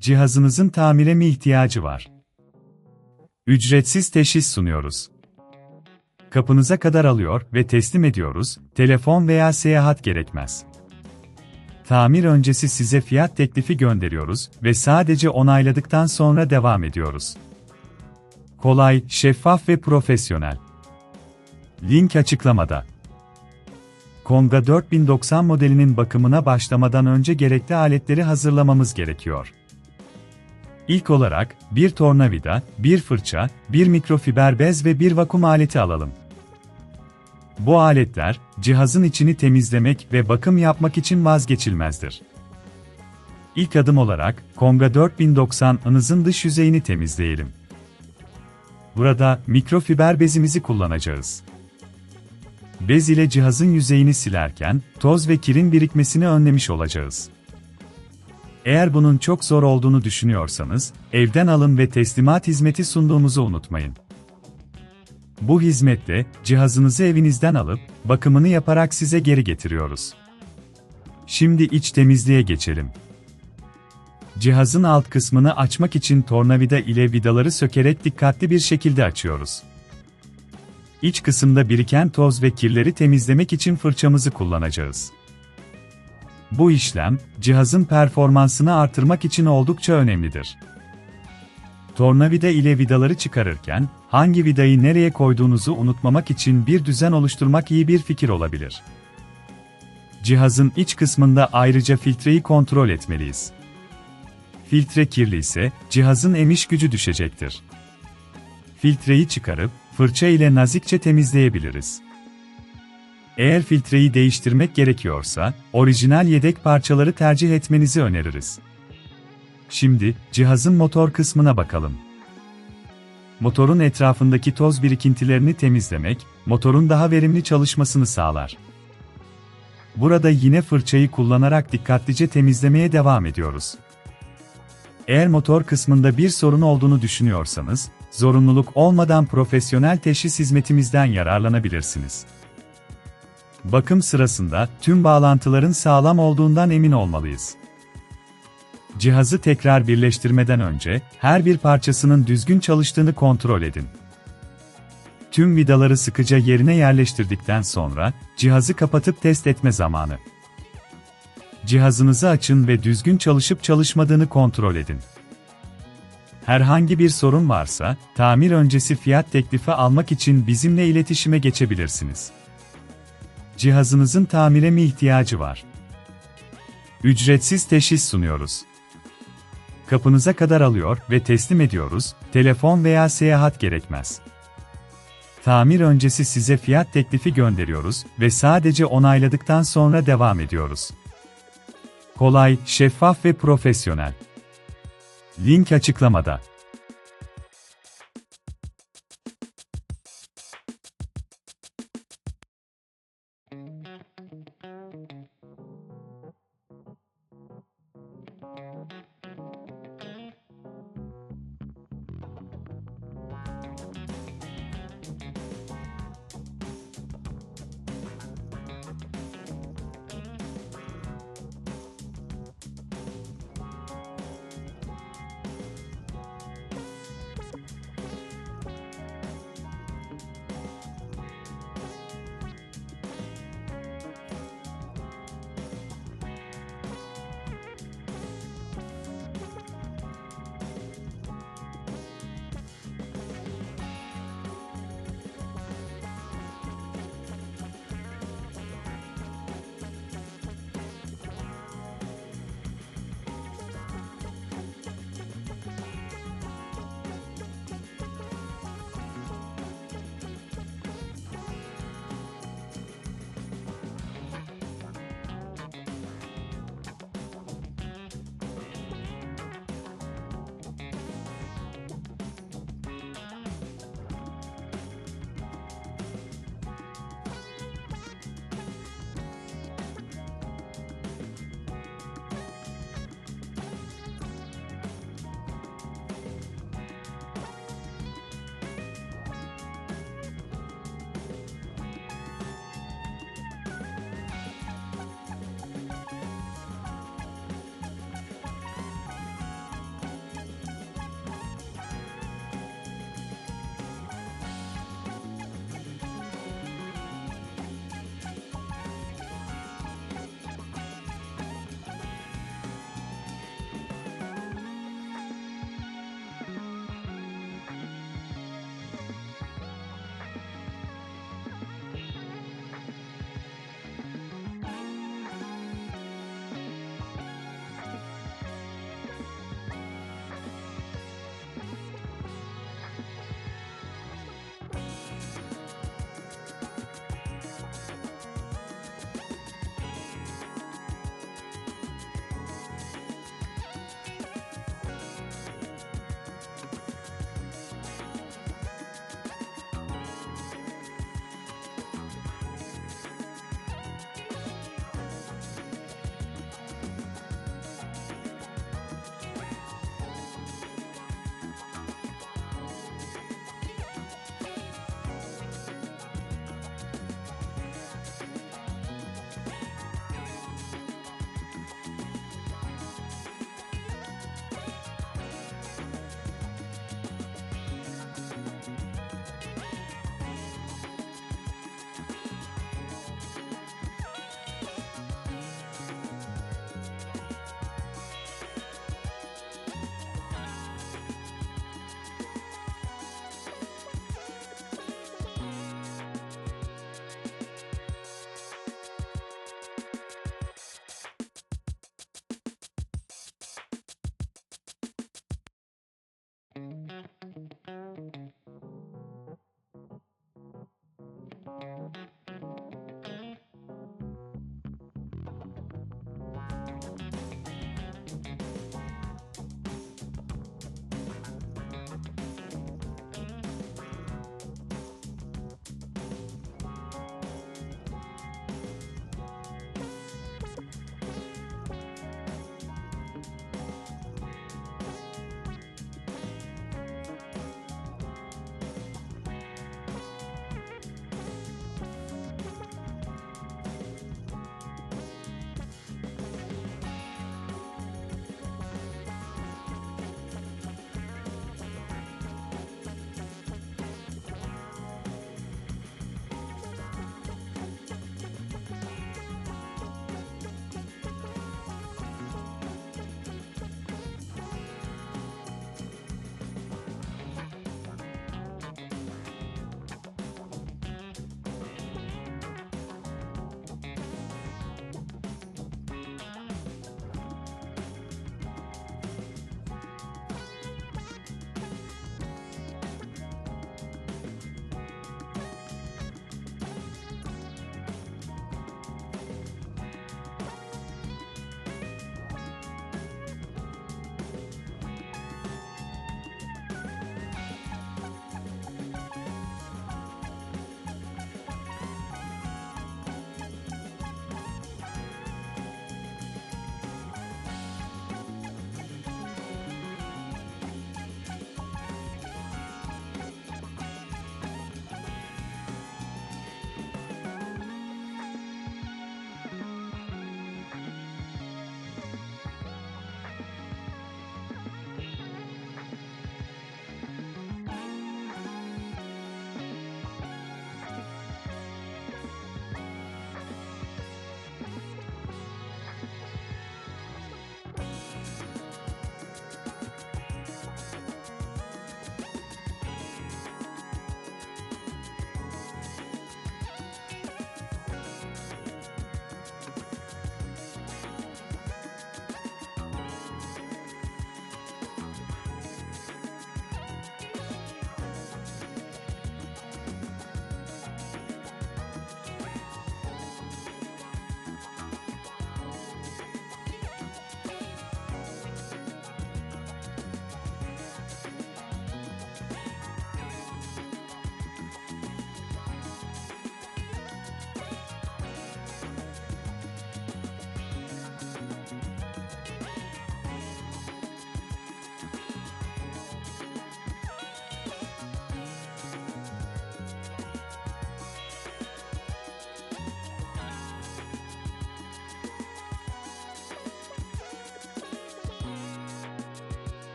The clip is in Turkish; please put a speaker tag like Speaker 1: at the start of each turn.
Speaker 1: Cihazınızın tamire mi ihtiyacı var? Ücretsiz teşhis sunuyoruz. Kapınıza kadar alıyor ve teslim ediyoruz, telefon veya seyahat gerekmez. Tamir öncesi size fiyat teklifi gönderiyoruz ve sadece onayladıktan sonra devam ediyoruz. Kolay, şeffaf ve profesyonel. Link açıklamada. Konga 4090 modelinin bakımına başlamadan önce gerekli aletleri hazırlamamız gerekiyor. İlk olarak, bir tornavida, bir fırça, bir mikrofiber bez ve bir vakum aleti alalım. Bu aletler, cihazın içini temizlemek ve bakım yapmak için vazgeçilmezdir. İlk adım olarak, Konga 4090'ınızın dış yüzeyini temizleyelim. Burada, mikrofiber bezimizi kullanacağız. Bez ile cihazın yüzeyini silerken, toz ve kirin birikmesini önlemiş olacağız. Eğer bunun çok zor olduğunu düşünüyorsanız, evden alın ve teslimat hizmeti sunduğumuzu unutmayın. Bu hizmette, cihazınızı evinizden alıp, bakımını yaparak size geri getiriyoruz. Şimdi iç temizliğe geçelim. Cihazın alt kısmını açmak için tornavida ile vidaları sökerek dikkatli bir şekilde açıyoruz. İç kısımda biriken toz ve kirleri temizlemek için fırçamızı kullanacağız. Bu işlem, cihazın performansını artırmak için oldukça önemlidir. Tornavida ile vidaları çıkarırken, hangi vidayı nereye koyduğunuzu unutmamak için bir düzen oluşturmak iyi bir fikir olabilir. Cihazın iç kısmında ayrıca filtreyi kontrol etmeliyiz. Filtre kirli ise, cihazın emiş gücü düşecektir. Filtreyi çıkarıp, fırça ile nazikçe temizleyebiliriz. Eğer filtreyi değiştirmek gerekiyorsa, orijinal yedek parçaları tercih etmenizi öneririz. Şimdi, cihazın motor kısmına bakalım. Motorun etrafındaki toz birikintilerini temizlemek, motorun daha verimli çalışmasını sağlar. Burada yine fırçayı kullanarak dikkatlice temizlemeye devam ediyoruz. Eğer motor kısmında bir sorun olduğunu düşünüyorsanız, zorunluluk olmadan profesyonel teşhis hizmetimizden yararlanabilirsiniz. Bakım sırasında tüm bağlantıların sağlam olduğundan emin olmalıyız. Cihazı tekrar birleştirmeden önce her bir parçasının düzgün çalıştığını kontrol edin. Tüm vidaları sıkıca yerine yerleştirdikten sonra cihazı kapatıp test etme zamanı. Cihazınızı açın ve düzgün çalışıp çalışmadığını kontrol edin. Herhangi bir sorun varsa, tamir öncesi fiyat teklifi almak için bizimle iletişime geçebilirsiniz. Cihazınızın tamire mi ihtiyacı var? Ücretsiz teşhis sunuyoruz. Kapınıza kadar alıyor ve teslim ediyoruz, telefon veya seyahat gerekmez. Tamir öncesi size fiyat teklifi gönderiyoruz ve sadece onayladıktan sonra devam ediyoruz. Kolay, şeffaf ve profesyonel. Link açıklamada.